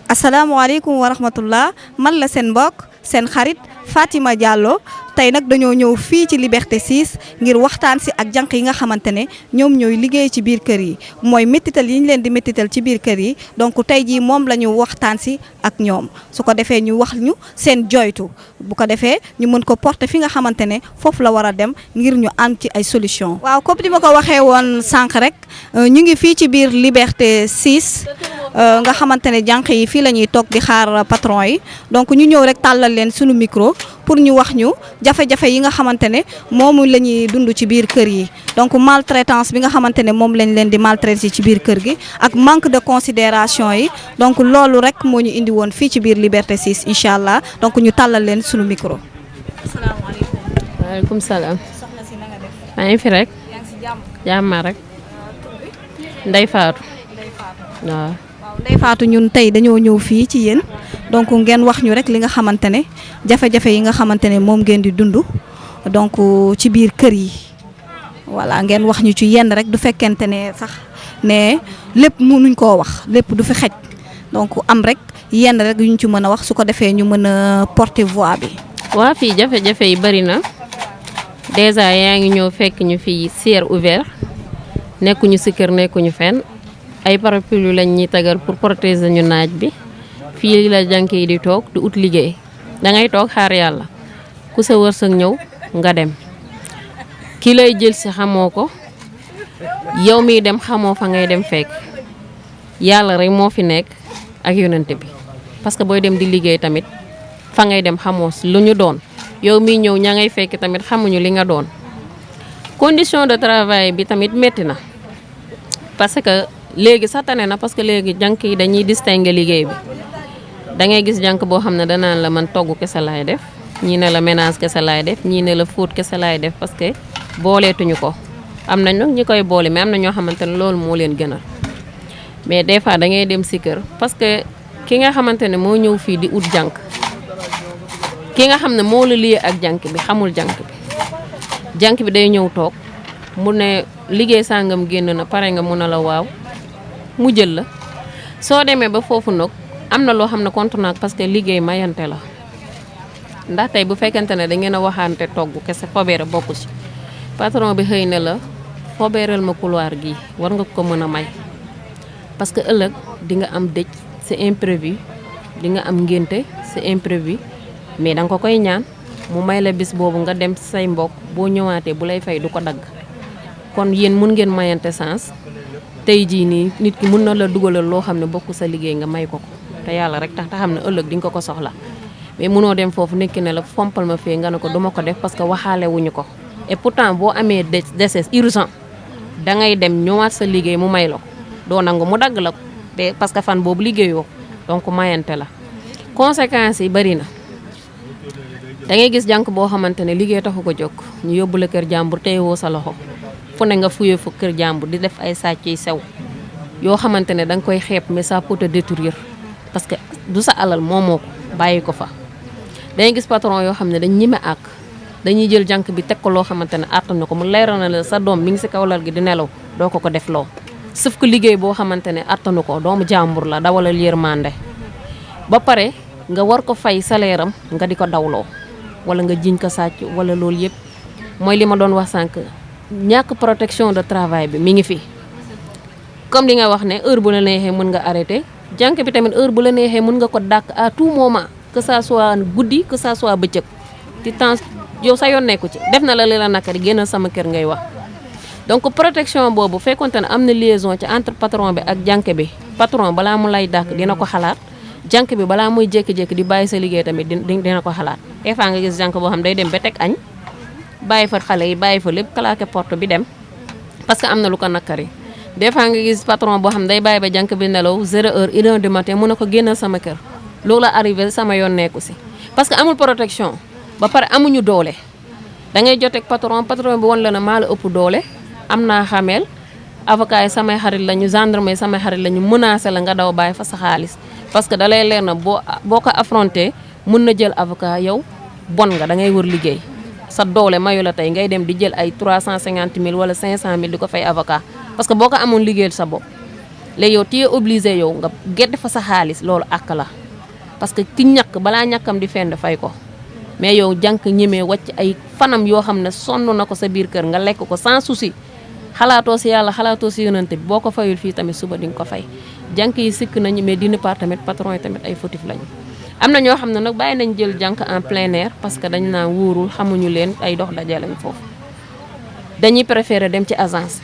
asalaamaaleykum wa rahmatullah man la seen mbokk seen xarit Fatima Diallo tey nag dañoo ñëw fii ci Liberté 6 ngir waxtaan si ak jànq yi nga xamante ne ñoom ñooy liggéey ci biir kër yi mooy méttital yi ñu leen di méttital ci biir kër yi donc tey jii moom la ñu waxtaan si ak ñoom su ko defee ñu wax ñu seen joytu bu ko defee ñu mën ko porter fi nga xamante ne foofu la war a dem ngir ñu am ci ay solution waaw comme ni ma ko waxee woon sànq rek ñu ngi fii ci biir Liberté 6 nga xamante ne jànq yi fii la ñuy toog di xaar patron yi donc ñu ñëw rek tàllal leen suñu micro pour ñu wax ñu jafe-jafe yi nga xamante ne moom la ñuy dund ci biir kër yi donc maltraitance bi nga xamante ne moom lañ leen di maltraiter ci biir kër gi ak manque de considération yi donc loolu rek moo ñu indi woon fii ci biir Liberté 6 incha allah donc ñu tàllal leen suñu micro. asalaamaaleykum. waaleykum salaam. soxna si na nga def. maa ngi fi rek. yaa ngi si jàmm. jàmm rek. Ndey Faatu. waaw. Ndey Faatu ñun tey dañoo ñëw fii ci yéen donc ngeen wax ñu rek li nga xamante ne jafe-jafe yi nga xamante ne moom ngeen di dund donc ci biir kër yi voilà ngeen wax ñu ci yenn rek du fekkente ne sax ne lépp mënuñ koo wax lépp du fi xej donc am rek yenn rek yu ñu ci mën a wax su ko defee ñu mën a porter voix bi. waa fii jafe-jafe yi bari na déjà yaa ngi ñëw fekk ñu fii ciel ouvert nekkuñu si kër nekkuñu fenn. ay parapluie lañ ñuy tagal pour protéger ñu naaj bi fii la jànk yi di toog di ut liggéey da ngay toog xaar yàlla ku sa wërsëg ñëw nga dem ki lay jël si xamoo ko yow miy dem xamoo fa ngay dem fekk yàlla rek moo fi nekk ak yonent bi parce que booy dem di liggéey tamit fa ngay dem xamoo lu ñu doon yow miy ñëw ña ngay fekk tamit xamuñu li nga doon condition de travail bi tamit métti na parce que léegi sax tane na parce que léegi jànk yi dañuy distinguer liggéey bi da ngay gis jànk boo xam ne danaan la man togg kese laay def ñii ne la ménage kese laay def ñii ne la fóot kese laay def parce que booleetuñu ko am nañ nag ñi koy boole mais am na ñoo xamante ne loolu moo leen gënal mais des fois da ngay dem si kër parce que ki nga xamante ne moo ñëw fii di ut jànk ki nga xam ne moo la liyee ak jànk bi xamul jànk bi jànk bi day ñëw toog mu ne liggéey sàngam génn na pare nga mun a la waaw mu jël la soo demee ba foofu nag am na loo xam ne contre naag parce que liggéey mayante la ndax tey bu fekkente ne da ngeen a waxaante togg kese fobeere bokku ci patron bi xëy na la fobeeral ma couloir gi war nga ko mën a may parce que ëllëg di nga am dëj c'est imprévu di nga am ngénte c'est imprévu mais da nga ko koy ñaan mu may la bis boobu nga dem say mbokk boo ñëwaatee bu lay fay du ko dagg kon yéen mun ngeen mayante sens tey jii nii nit ki mun na la dugalal loo xam ne bokk sa liggéey nga may ko ko te yàlla rek tax te xam ne ëllëg di nga ko soxla mais munoo dem foofu nekki ne la fompal ma fee nga ne ko duma ko def parce que waxaale wuñu ko et pourtant boo amee décès urgent da ngay dem ñëwaat sa liggéey mu may la ko doo nangu mu dagg la ko te parce que fan boobu liggéeyoo donc mayante la conséquences yi bari na da ngay gis jànk boo xamante ne liggéey taxu ko jóg ñu yóbbu la kër jàmbur téyewoo sa loxo fu ne nga fuyee fu kër jàmbur di def ay sàcc yi sew yoo xamante ne da nga koy xeeb mais ça peut te détruire parce que du sa alal moomoo ko bàyyi ko fa. dañuy gis patron yoo xam ne dañ ñime àkk dañuy jël jànk bi teg ko loo xamante ne àttan na ko mu leeral na la sa doom mi ngi si kaw lal gi di nelaw doo ko def loo sauf que liggéey boo xamante ne àttanu ko doomu jàmbur la dawalal yërmande ba pare nga war ko fay salaire am nga di ko dawloo wala nga jiñ ko sàcc wala loolu yëpp mooy li ma doon wax sànq. ñàkk protection de travail bi mi ngi fi comme li nga wax ne heure bu la neexee mën nga arrêté jànk bi tamit heure bu la neexee mën nga ko dàq à tout moment que ça soit guddi que ça soit bëccëg ci temps yow sa yoon nekku ci def na la li la nakari génnal sama kër ngay wax donc protection boobu fekkonte ne am na liaison ci entre patron bi ak jànk bi patron balaa mu lay dàq dina ko xalaat jànk bi balaa muy jékki-jékki di bàyyi sa liggéey tamit dina ko xalaat des fois nga gis jànk boo xam day dem ba teg añ bàyyi fa xale yi bàyyi fa lépp claqué porte bi dem parce que am na lu ko nakari des fois nga gis patron boo xam day bàyyi ba jànk bi nelaw 0h 1h du matin mun na ko génnal sama kër loolu la arrivé sama yoon nekku si parce que amul protection ba pare amuñu doole da ngay joteeg patron bi won la ne maa la ëpp doole am naa xameel avocat yi samay xarit lañu gendarme yi samay xarit lañu menacé la nga daw bàyyi fa sa xaalis parce que da lay leer na boo ko affronté mun na jël avocat yow bon nga da ngay wër liggéey sa doole mayu la tey ngay dem di jël ay 350 000 wala 500 000 di ko fay avocat parce que boo ko amoon liggéeyal sa bopp léegi yow tu es obligé yow nga gedd fa sa xaalis loolu àq la parce que ki ñàkk balaa ñàkkam di fend fay ko mais yow jànk ñemee wàcc ay fanam yoo xam ne sonn na ko sa biir kër nga lekk ko sans souci xalaatoo si yàlla xalaatoo si yonante bi boo ko fayul fii tamit suba di nga ko fay jànk yi sikk nañu mais d'une part tamit patron yi tamit ay fautif lañu am na ñoo xam ne nag bàyyi nañ jël jànk en plein air parce que dañ naan wóorul xamuñu leen ay dox daje lañ foofu dañuy préférer dem ci agence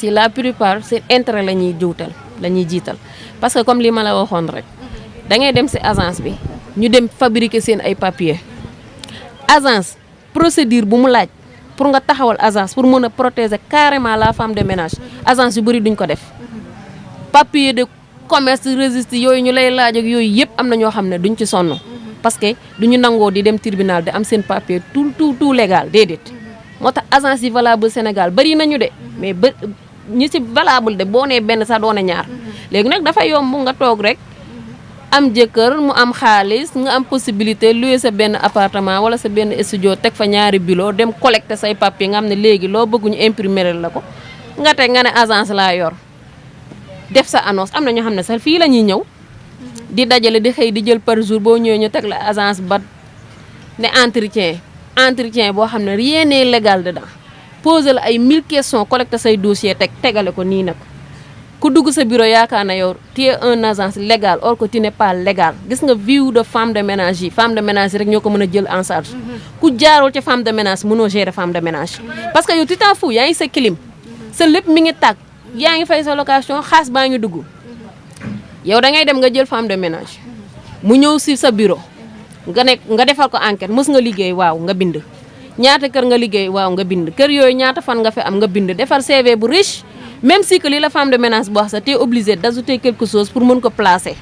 yi la plupart seen intérêt la ñuy jiital parce que comme li ma la waxoon rek da ngay dem si agence bi ñu dem fabriquer seen ay papier agence procédure bu mu laaj pour nga taxawal agence pour mën a protéger carrément la femme de ménage agence yu bëri duñ ko def papier de commerce registre yooyu ñu lay laaj ak yooyu yëpp am na ñoo xam ne duñ ci sonn parce que duñu nangoo di dem tribunal di am seen papier tout légal déedéet moo tax agence yi valable Sénégal bëri nañu de mais ñi ci valable de boo nee benn sax doone ñaar léegi nag dafa yomb nga toog rek am jëkkër mu am xaalis nga am possibilité louer sa benn appartement wala sa benn studio teg fa ñaari bureau dem collecter say papier nga xam ne léegi loo bëgg ñu imprimer la ko nga teg nga ne agence laa yor def sa annonce am na ñoo xam ne sax fii la ñuy ñëw di dajale di xëy di jël par jour boo ñëwee ñu teg la agence ba ne entretien boo xam ne rien n'est légal dedans poser la ay 1000 questions collecter say dossier tegale ko nii nag ku dugg sa bureau yaakaar na yow tu es un agence légal or que tu n'es pas légal gis nga vie de femme de ménage yi femme de ménage yi rek ñoo ko mën a jël en charge ku jaarul ci femme de ménage mënoo gérer femme de ménage parce que yow tu t'en fous yaa ngi sa clim sa lépp mi ngi tàgg yaa ngi fay sa location xaas baa ngi dugg yow da ngay dem nga jël femme de ménage mu ñëw si sa bureau nga defal ko enquête mës nga liggéey waaw nga bind ñaata kër nga liggéey waaw nga bind kër yooyu ñaata fan nga fi am nga bind defar CV bu riche même si que li la femme de ménage bu wax sax t'es obligé d'ajouter quelque chose pour mën ko placer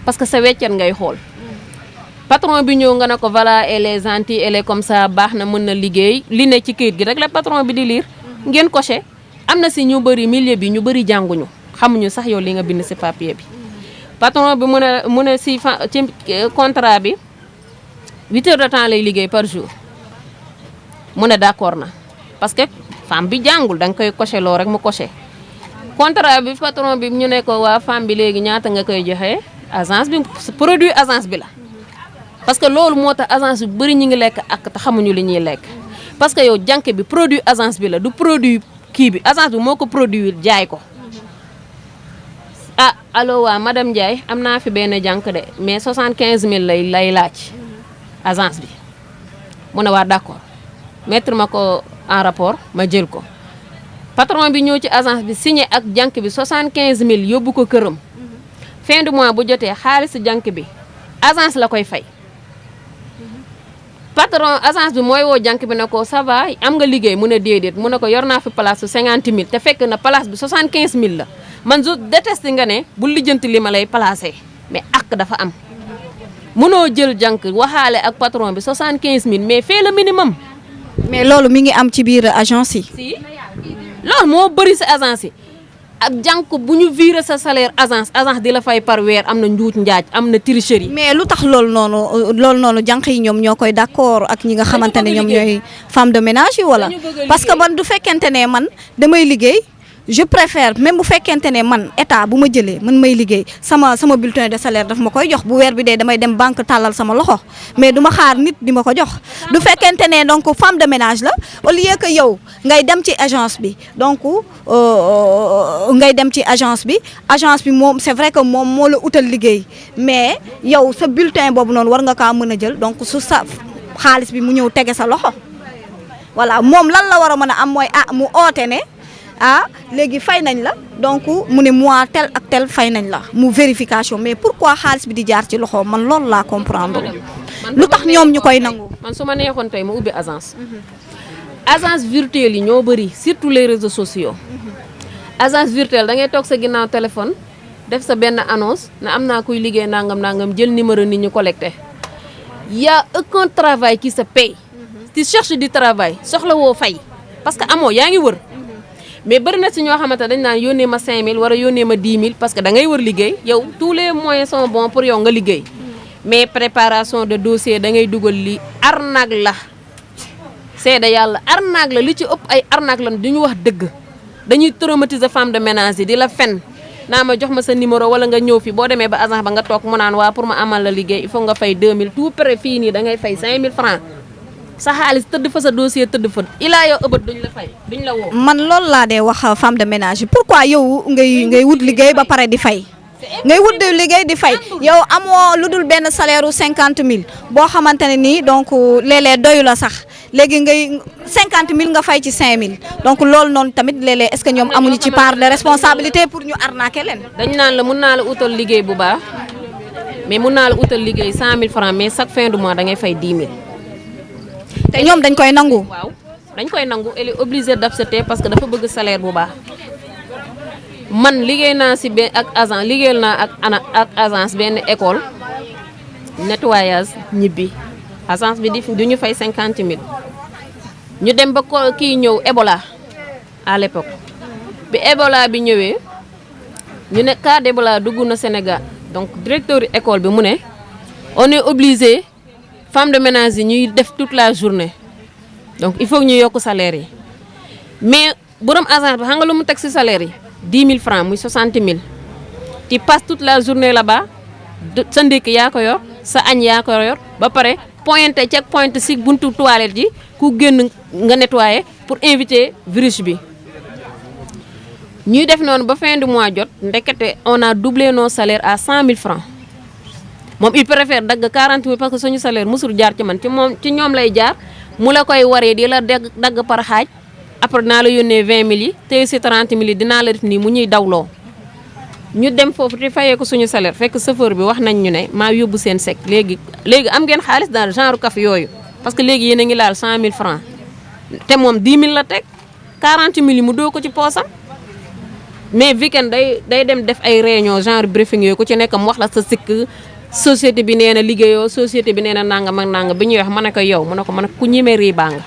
parce que sa weccet ngay xool patron bi ñëw nga ne ko voilà elle est gentille elle est comme ça baax na mën na liggéey li ne ci këyit gi rek la patron bi di lire ngeen coché am na si ñu bëri milieu bi ñu bëri jànguñu xamuñu sax yow li nga bind si papier bi patron bi mu ne si ci contrat bi 8 heures de temps lay liggéey par jour mu ne d'accord na parce que femme bi jàngul da nga koy coché loo rek mu coché contrat bi patron bi ñu ne ko waa femme bi léegi ñaata nga koy joxe agence bi produit agence bi la parce que loolu moo tax agence bi bëri ñu ngi lekk ak te xamuñu li ñuy lekk parce que yow jànk bi produit agence bi la du produit kii bi agence bi moo ko produit jaay ko ah allo waa madame Ndiaye am naa fi benn jànk de mais 75000 lay laaj agence bi mu ne waa d'accord mettre ma ko en rapport ma jël ko patron bi ñëw ci agence bi signé ak jànk bi 75000 yóbbu ko këram fin du mois bu jotee xaalis jànk bi agence la koy fay patron agence bi mooy woo jànk bi ne ko ça va am nga liggéey mu ne déedéet mu ne ko yor naa fi place su 50000 te fekk na place bi 75000 la man je déteste nga ne bu lijjanti li ma lay placé mais ak dafa am mënoo jël jànk waxaale ak patron bi 75000 mais fais le minimum. mais loolu mi ngi am ci biir agence yi. si loolu moo bëri si agence yi ak jànk bu ñu viré sa salaire agence di la fay par weer am na njuuj njaaj am na tricherie. mais lu tax loolu noonu jànk yi ñoom ñoo koy d'accord ak ñi nga xamante ne ñoom ñooy femme de ménage yi wala. parce que man du fekkente ne man damay liggéey. je préfère même bu fekkente ne man état bu ma jëlee man may liggéey sama bulletin de salaire daf ma koy jox bu weer bi dee damay dem banque tàllal sama loxo mais du ma xaar nit di ma ko jox du fekkente ne donc femme de ménage la au lieu que yow ngay dem ci agence bi donc agence bi moom c'est vrai que moom moo la utal liggéey mais yow sa bulletin boobu noonu war nga kaa mën a jël donc su sa xaalis bi mu ñëw tege sa loxo voilà moom lan la war a mën a am mooy mu oote ne léegi fay nañ la donc mu ne mois tel ak tel fay nañ la mu vérification mais pourquoi xaalis bi di jaar ci loxo man loolu laa comprendre lu tax ñoom ñu koy nangu. man su ma neexoon tey mu ubbi agence virtuelle yi ñoo bëri surtout les réseaux sociaux agence virtuelle da ngay toog sa ginnaaw téléphone def sa benn annonce na am naa kuy liggéey nangam jël numéro nit ñu collecté y a aucun travail qui se paye. tu cherches du travail soxla woo fay parce que amoo yaa ngi wër. mais bëri na si ñoo xamante dañ naan yónnee ma 5000 wala yónnee ma 10 000 parce que da ngay wër liggéey yow tous les moyens sont bons pour yow nga liggéey mais préparation de dossier da ngay dugal li arnaque la seede yàlla arnaque la li ci ëpp ay arnaque la duñu wax dëgg dañuy traumatiser femme de ménage yi di la fen naa ma jox ma sa numéro wala nga ñëw fi boo demee ba agence ba nga toog mu naan waa pour ma amal la liggéey il faut nga fay 2000 tout près fii nii da ngay fay 5000 francs sa xaalis tëdd fa sa dossier tëdd fa ilaa yow ëbët duñ la fay duñ la woo. man loolu laa dee wax femme de ménage yi pourquoi yow ngay wut liggéey ba pare di fay. ngay wut di liggéey di fay yow amoo lu dul benn salaire u 50000 boo xamante ne nii donc léeg-léeg doyu la sax léegi ngay 50000 nga fay ci 5000 donc loolu noonu tamit léeg-léeg est-ce que ñoom amuñu ci part de responsabilité pour ñu arnaquer leen. dañ naan la mun naa la utal liggéey bu baax mais mun naa la utal liggéey 100000 francs mais chaque fin du mois da ngay fay 10 000. te ñoom dañ koy nangu. waaw dañ koy nangu elle est obligée d'accepter parce que dafa bëgg salaire bu baax. man liggéey naa si benn ak agence liggéeyal naa ak agence benn école nettoyage ñibbi agence bi du ñu fay 50000 ñu dem ba ko kii ñëw Ebola à l'époque bi Ebola bi ñëwee ñu ne cas d'Ebola dugg na Sénégal donc directeur école bi mu ne on est obligé femme de ménage yi ñuy def toute la journée donc il faut ñu yokk salaire yi mais borom agence bi xam nga lu mu teg si salaire yi 10 000 francs muy 60 000 tu passes toute la journée là-bas sa ndékki yaa ko yor sa añ yaa ko yor ba pare pointé check point si buntu toilette ji ku génn nga nettoyer pour éviter virus bi. ñuy def noonu ba fin du mois jot ndekete on a doublé nos salaires à 100 000 francs moom il préfère dagg 40 000 parce que suñu salaire musul jaar ci man ci ñoom lay jaar mu la koy waree di la dagg par xaaj. après dinaa la yónnee 20 000 yi tey si 30 000 yi dinaa la def nii mu ñuy dawloo ñu dem foofu te fayee ko suñu salaire fekk chauffeur bi wax nañ ñu ne maa yóbbu seen sec léegi am ngeen xaalis daal genre café yooyu parce que léegi yéen a ngi laal 100 000 francs te moom 10 000 la teg 40 000 yi mu doo ko ci poosam mais weekend day dem def ay réunion genre briefing yooyu ku ci nekk mu wax la sa sikk société bi nee na liggéeyoo société bi nee na nangam ak nangam bi ñuy wax ma ne ko yow mu ne ko man ku ñemee riibaa nga